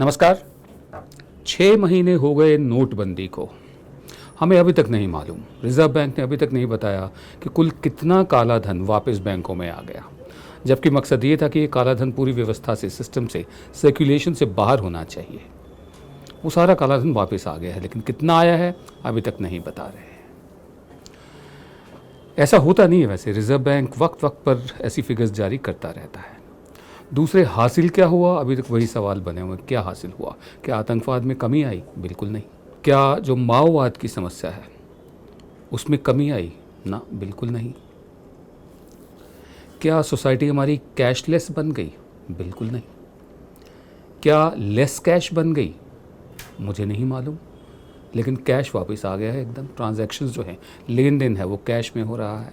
नमस्कार। 6 महीने हो गए नोटबंदी को, हमें अभी तक नहीं मालूम, रिजर्व बैंक ने अभी तक नहीं बताया कि कुल कितना काला धन वापस बैंकों में आ गया, जबकि मकसद ये था कि ये काला धन पूरी व्यवस्था से, सिस्टम से, सर्कुलेशन से बाहर होना चाहिए। वो सारा काला धन वापस आ गया है, लेकिन कितना आया है अभी तक नहीं बता रहे हैं। ऐसा होता नहीं है वैसे, रिजर्व बैंक वक्त वक्त पर ऐसी फिगर्स जारी करता रहता है। दूसरे, हासिल क्या हुआ, अभी तक वही सवाल बने हुए। क्या हासिल हुआ? क्या आतंकवाद में कमी आई? बिल्कुल नहीं। क्या जो माओवाद की समस्या है उसमें कमी आई? ना, बिल्कुल नहीं। क्या सोसाइटी हमारी कैशलेस बन गई? बिल्कुल नहीं। क्या लेस कैश बन गई? मुझे नहीं मालूम, लेकिन कैश वापस आ गया है एकदम। ट्रांजैक्शंस जो हैं, लेन देन है, वो कैश में हो रहा है।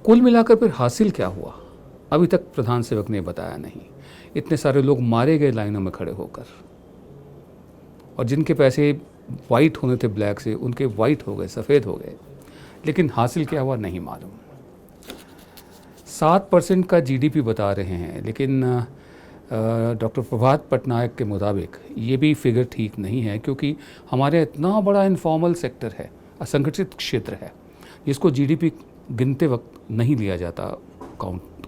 कुल मिलाकर फिर हासिल क्या हुआ, अभी तक प्रधान सेवक ने बताया नहीं। इतने सारे लोग मारे गए लाइनों में खड़े होकर, और जिनके पैसे वाइट होने थे ब्लैक से, उनके वाइट हो गए, सफ़ेद हो गए, लेकिन हासिल क्या हुआ नहीं मालूम। 7% का जीडीपी बता रहे हैं, लेकिन डॉक्टर प्रभात पटनायक के मुताबिक ये भी फिगर ठीक नहीं है, क्योंकि हमारे इतना बड़ा इनफॉर्मल सेक्टर है, असंगठित क्षेत्र है, जिसको जीडीपी गिनते वक्त नहीं लिया जाता,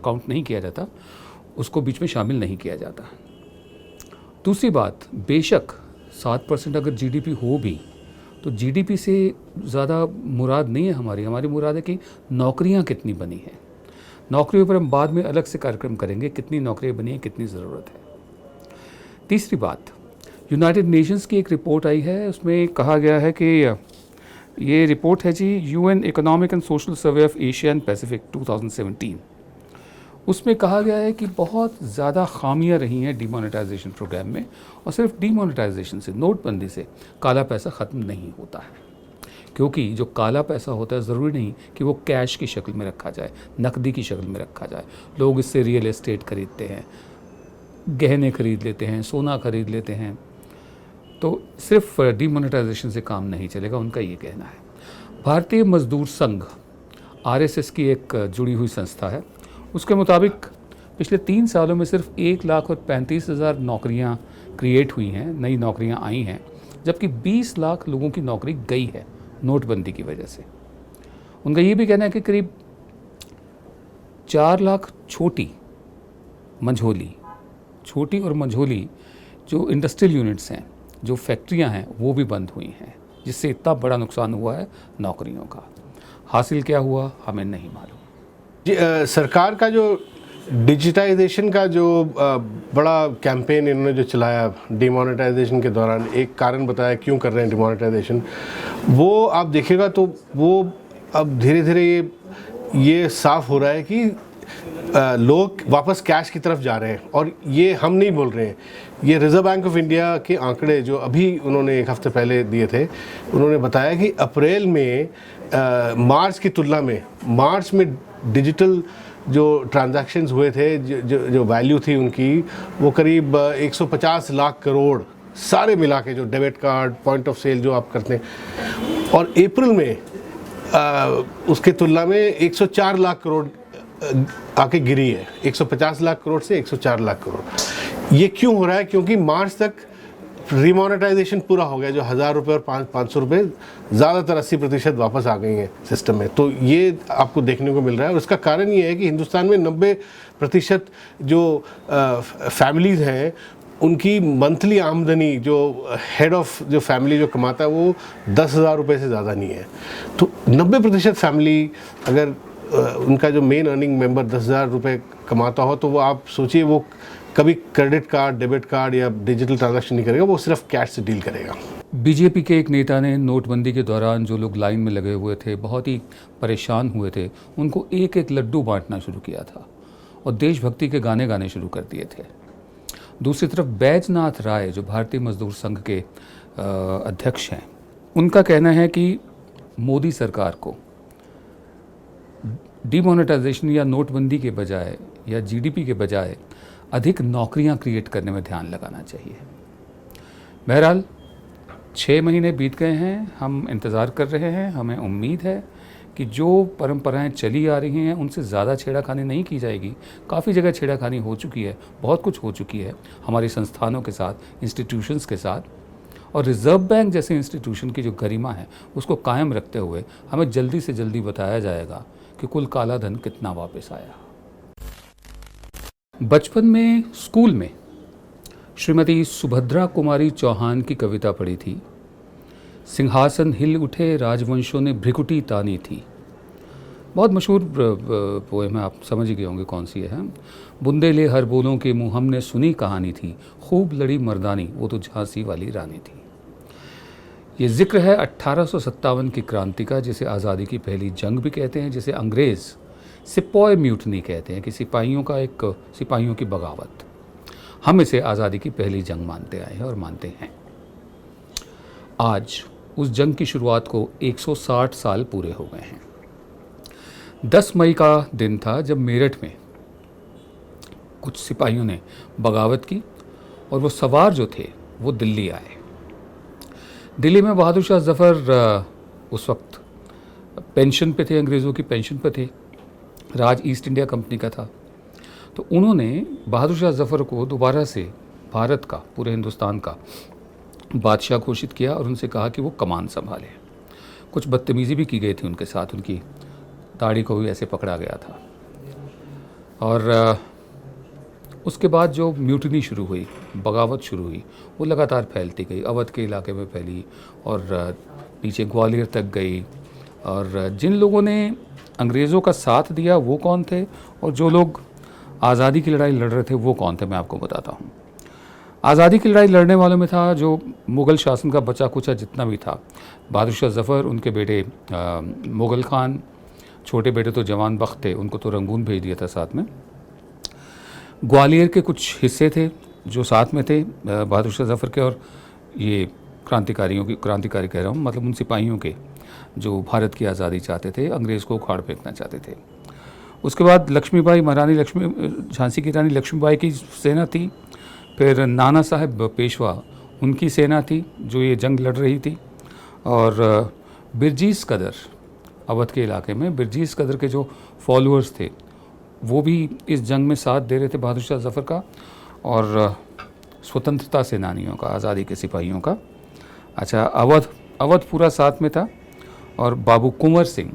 काउंट नहीं किया जाता, उसको बीच में शामिल नहीं किया जाता। दूसरी बात, बेशक 7% अगर जीडीपी हो भी, तो जीडीपी से ज़्यादा मुराद नहीं है हमारी मुराद है कि नौकरियां कितनी बनी हैं। नौकरियों पर हम बाद में अलग से कार्यक्रम करेंगे, कितनी नौकरियां बनी हैं, कितनी ज़रूरत है। तीसरी बात, यूनाइटेड नेशंस की एक रिपोर्ट आई है, उसमें कहा गया है कि ये रिपोर्ट है जी, UN economic and social survey of Asia and Pacific 2017। उसमें कहा गया है कि बहुत ज़्यादा खामियां रही हैं डिमोनेटाइजेशन प्रोग्राम में, और सिर्फ डिमोनेटाइजेशन से, नोटबंदी से काला पैसा ख़त्म नहीं होता है। क्योंकि जो काला पैसा होता है, ज़रूरी नहीं कि वो कैश की शक्ल में रखा जाए, नकदी की शक्ल में रखा जाए। लोग इससे रियल एस्टेट खरीदते हैं, गहने खरीद लेते हैं, सोना खरीद लेते हैं। तो सिर्फ डिमोनेटाइजेशन से काम नहीं चलेगा, उनका ये कहना है। भारतीय मजदूर संघ, आरएसएस की एक जुड़ी हुई संस्था है, उसके मुताबिक पिछले 3 सालों में सिर्फ 1,35,000 नौकरियां क्रिएट हुई हैं, नई नौकरियां आई हैं, जबकि 20 लाख लोगों की नौकरी गई है नोटबंदी की वजह से। उनका ये भी कहना है कि करीब 4 लाख छोटी और मंझोली जो इंडस्ट्रियल यूनिट्स हैं, जो फैक्ट्रियां हैं, वो भी बंद हुई हैं, जिससे इतना बड़ा नुकसान हुआ है नौकरियों का। हासिल क्या हुआ हमें नहीं मालूम। सरकार का जो डिजिटाइजेशन का जो बड़ा कैंपेन इन्होंने जो चलाया डिमोनेटाइजेशन के दौरान, एक कारण बताया क्यों कर रहे हैं डिमोनेटाइजेशन, वो आप देखिएगा तो वो अब धीरे धीरे ये साफ हो रहा है कि लोग वापस कैश की तरफ जा रहे हैं। और ये हम नहीं बोल रहे हैं, ये रिज़र्व बैंक ऑफ इंडिया के आंकड़े जो अभी उन्होंने 1 हफ्ते पहले दिए थे, उन्होंने बताया कि अप्रैल में मार्च की तुलना में, मार्च में डिजिटल जो ट्रांजैक्शंस हुए थे, जो वैल्यू थी उनकी, वो करीब 150 लाख करोड़, सारे मिला के, जो debit card, point of sale जो आप करते हैं। और अप्रैल में उसके तुलना में 104 लाख करोड़ आके गिरी है, 150 लाख करोड़ से 104 लाख करोड़। ये क्यों हो रहा है? क्योंकि मार्च तक रिमोनेटाइजेशन पूरा हो गया, जो 1,000 रुपये और 500 रुपये, ज़्यादातर 80% वापस आ गई हैं सिस्टम में। तो ये आपको देखने को मिल रहा है, और इसका कारण ये है कि हिंदुस्तान में 90% जो फैमिलीज़ हैं, उनकी मंथली आमदनी, जो हेड ऑफ जो फैमिली जो कमाता है, वो 10,000 रुपये से ज़्यादा नहीं है। तो 90% फैमिली, अगर उनका जो मेन अर्निंग मेंबर 10,000 रुपये कमाता हो, तो वो आप सोचिए, वो कभी क्रेडिट कार्ड, डेबिट कार्ड या डिजिटल ट्रांजैक्शन नहीं करेगा, वो सिर्फ कैश से डील करेगा। बीजेपी के एक नेता ने नोटबंदी के दौरान जो लोग लाइन में लगे हुए थे, बहुत ही परेशान हुए थे, उनको एक एक लड्डू बांटना शुरू किया था और देशभक्ति के गाने गाने शुरू कर दिए थे। दूसरी तरफ बैजनाथ राय, जो भारतीय मजदूर संघ के अध्यक्ष हैं, उनका कहना है कि मोदी सरकार को डिमोनेटाइजेशन या नोटबंदी के बजाय या जीडीपी के बजाय अधिक नौकरियां क्रिएट करने में ध्यान लगाना चाहिए। बहरहाल 6 महीने बीत गए हैं, हम इंतज़ार कर रहे हैं। हमें उम्मीद है कि जो परंपराएं चली आ रही हैं उनसे ज़्यादा छेड़खानी नहीं की जाएगी। काफ़ी जगह छेड़खानी हो चुकी है, बहुत कुछ हो चुकी है हमारे संस्थानों के साथ, इंस्टीट्यूशंस के साथ, और रिज़र्व बैंक जैसे इंस्टीट्यूशन की जो गरिमा है उसको कायम रखते हुए हमें जल्दी से जल्दी बताया जाएगा कि कुल काला धन कितना वापस आया। बचपन में स्कूल में श्रीमती सुभद्रा कुमारी चौहान की कविता पढ़ी थी, सिंहासन हिल उठे राजवंशों ने भ्रिकुटी तानी थी। बहुत मशहूर पोएम है, आप समझ ही गए होंगे कौन सी है। बुंदेले हर बोलों के मुँह हमने सुनी कहानी थी, खूब लड़ी मर्दानी वो तो झांसी वाली रानी थी। ये जिक्र है 1857 की क्रांति का, जिसे आज़ादी की पहली जंग भी कहते हैं, जिसे अंग्रेज़ सिपॉय म्यूटनी कहते हैं कि सिपाहियों की बगावत। हम इसे आज़ादी की पहली जंग मानते आए हैं और मानते हैं। आज उस जंग की शुरुआत को 160 साल पूरे हो गए हैं। 10 मई का दिन था जब मेरठ में कुछ सिपाहियों ने बगावत की और वो सवार जो थे वो दिल्ली आए। दिल्ली में बहादुर शाह जफ़र उस वक्त पेंशन पे थे, अंग्रेज़ों की पेंशन पे थे, राज ईस्ट इंडिया कंपनी का था। तो उन्होंने बहादुर शाह जफ़र को दोबारा से भारत का, पूरे हिंदुस्तान का बादशाह घोषित किया और उनसे कहा कि वो कमान संभाले। कुछ बदतमीज़ी भी की गई थी उनके साथ, उनकी दाढ़ी को भी ऐसे पकड़ा गया था। और उसके बाद जो म्यूटनी शुरू हुई, बगावत शुरू हुई, वो लगातार फैलती गई, अवध के इलाके में फैली और पीछे ग्वालियर तक गई। और जिन लोगों ने अंग्रेज़ों का साथ दिया वो कौन थे और जो लोग आज़ादी की लड़ाई लड़ रहे थे वो कौन थे, मैं आपको बताता हूँ। आज़ादी की लड़ाई लड़ने वालों में था जो मुग़ल शासन का बचा कुचा जितना भी था, बहादुर शाह जफ़र, उनके बेटे मुग़ल खान, छोटे बेटे तो जवान बख्त थे, उनको तो रंगून भेज दिया था साथ में। ग्वालियर के कुछ हिस्से थे जो साथ में थे बहादुर शाह जफ़र के, और ये क्रांतिकारी कह रहा हूँ, मतलब उन सिपाहियों के जो भारत की आज़ादी चाहते थे, अंग्रेज़ को उखाड़ फेंकना चाहते थे। उसके बाद लक्ष्मीबाई, झांसी की रानी लक्ष्मीबाई की सेना थी। फिर नाना साहब पेशवा, उनकी सेना थी जो ये जंग लड़ रही थी। और बिरजीस कदर, अवध के इलाके में बिरजीस कदर के जो फॉलोअर्स थे वो भी इस जंग में साथ दे रहे थे बहादुर शाह जफ़र का और स्वतंत्रता सेनानियों का, आज़ादी के सिपाहियों का। अच्छा, अवध पूरा साथ में था। और बाबू कुंवर सिंह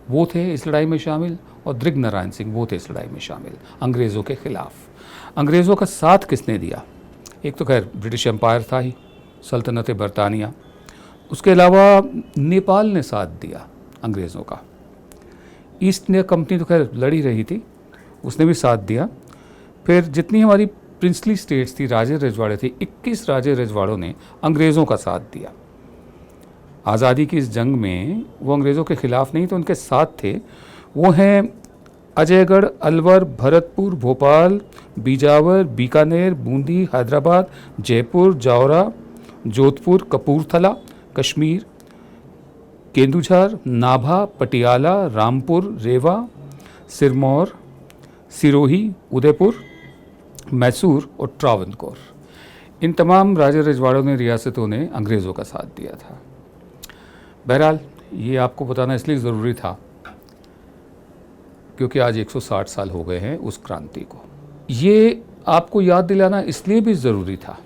वो थे इस लड़ाई में शामिल, और दृग नारायण सिंह वो थे इस लड़ाई में शामिल अंग्रेज़ों के ख़िलाफ़। अंग्रेज़ों का साथ किसने दिया? एक तो खैर ब्रिटिश एम्पायर था ही, सल्तनत बरतानिया। उसके अलावा नेपाल ने साथ दिया अंग्रेज़ों का। ईस्ट इंडिया कंपनी तो खैर लड़ी रही थी, उसने भी साथ दिया। फिर जितनी हमारी प्रिंसली स्टेट्स थी, राजे रजवाड़े थे, 21 राजे रजवाड़ों ने अंग्रेज़ों का साथ दिया। आज़ादी की इस जंग में वो अंग्रेज़ों के ख़िलाफ़ नहीं तो उनके साथ थे। वो हैं अजयगढ़, अलवर, भरतपुर, भोपाल, बीजावर, बीकानेर, बूंदी, हैदराबाद, जयपुर, जावरा, जोधपुर, कपूरथला, कश्मीर, केंदुझर, नाभा, पटियाला, रामपुर, रेवा, सिरमौर, सिरोही, उदयपुर, मैसूर और ट्रावनकोर। इन तमाम राजा रजवाड़ों ने, रियासतों ने अंग्रेज़ों का साथ दिया था। बहरहाल ये आपको बताना इसलिए ज़रूरी था क्योंकि आज 160 साल हो गए हैं उस क्रांति को। ये आपको याद दिलाना इसलिए भी ज़रूरी था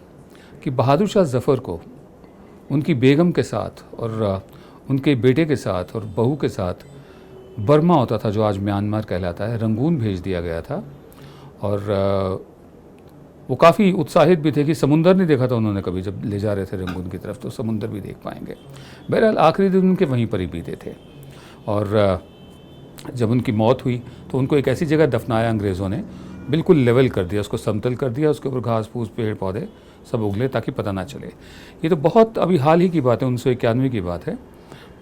कि बहादुर शाह जफ़र को उनकी बेगम के साथ और उनके बेटे के साथ और बहू के साथ बर्मा होता था, जो आज म्यांमार कहलाता है, रंगून भेज दिया गया था। और वो काफ़ी उत्साहित भी थे कि समुंदर नहीं देखा था उन्होंने कभी, जब ले जा रहे थे रंगून की तरफ, तो समुंदर भी देख पाएंगे। बहरहाल आखिरी दिन उनके वहीं पर ही बीते थे। और जब उनकी मौत हुई तो उनको एक ऐसी जगह दफनाया अंग्रेज़ों ने, बिल्कुल लेवल कर दिया, उसको समतल कर दिया, उसके ऊपर घास फूस, पेड़ पौधे सब उगले ताकि पता ना चले। ये तो बहुत अभी हाल ही की बात है, 1991 की बात है,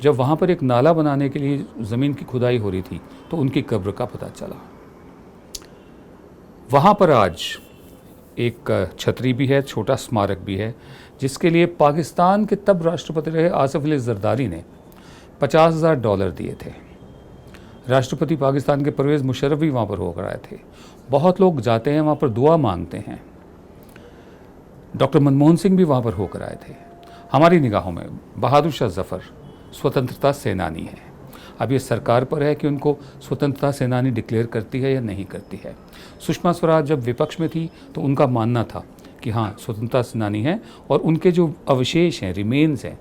जब वहाँ पर एक नाला बनाने के लिए ज़मीन की खुदाई हो रही थी तो उनकी कब्र का पता चला। वहाँ पर आज एक छतरी भी है, छोटा स्मारक भी है, जिसके लिए पाकिस्तान के तब राष्ट्रपति रहे आसिफ अली जरदारी ने $50,000 दिए थे। राष्ट्रपति पाकिस्तान के परवेज़ मुशर्रफ भी वहाँ पर होकर आए थे। बहुत लोग जाते हैं वहाँ पर, दुआ मांगते हैं। डॉक्टर मनमोहन सिंह भी वहाँ पर होकर आए थे। हमारी निगाहों में बहादुर शाह जफ़र स्वतंत्रता सेनानी है। अब ये सरकार पर है कि उनको स्वतंत्रता सेनानी डिक्लेयर करती है या नहीं करती है। सुषमा स्वराज जब विपक्ष में थी तो उनका मानना था कि हाँ, स्वतंत्रता सेनानी हैं और उनके जो अवशेष हैं, रिमेन्स हैं,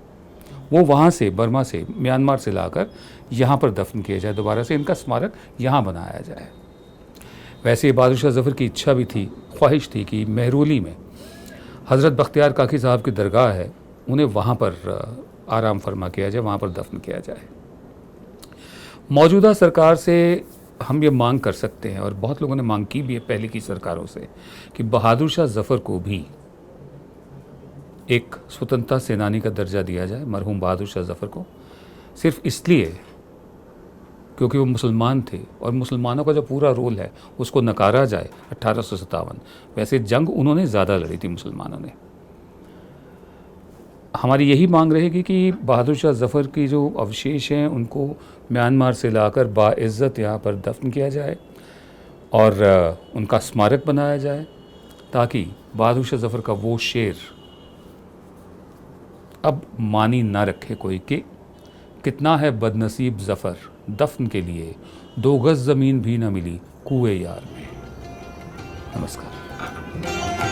वो वहाँ से, बर्मा से, म्यांमार से लाकर यहाँ पर दफन किए जाए, दोबारा से इनका स्मारक यहाँ बनाया जाए। वैसे ही बहादुर शाह जफ़र की इच्छा भी थी, ख्वाहिश थी कि महरूली में हज़रत बख्तियार काकी साहब की दरगाह है, उन्हें वहाँ पर आराम फरमा किया जाए, वहाँ पर दफन किया जाए। मौजूदा सरकार से हम ये मांग कर सकते हैं, और बहुत लोगों ने मांग की भी है पहले की सरकारों से, कि बहादुर शाह जफ़र को भी एक स्वतंत्रता सेनानी का दर्जा दिया जाए, मरहूम बहादुर शाह जफ़र को, सिर्फ इसलिए क्योंकि वो मुसलमान थे और मुसलमानों का जो पूरा रोल है उसको नकारा जाए। 1857 वैसे जंग उन्होंने ज़्यादा लड़ी थी मुसलमानों ने। हमारी यही मांग रहेगी कि बहादुर शाह जफ़र की जो अवशेष हैं उनको म्यांमार से लाकर बाइज़्ज़त यहाँ पर दफन किया जाए और उनका स्मारक बनाया जाए, ताकि बहादुर शाह जफ़र का वो शेर अब मानी ना रखे कोई कि कितना है बदनसीब ज़फ़र, दफन के लिए 2 गज़ ज़मीन भी न मिली कुएं यार में। नमस्कार।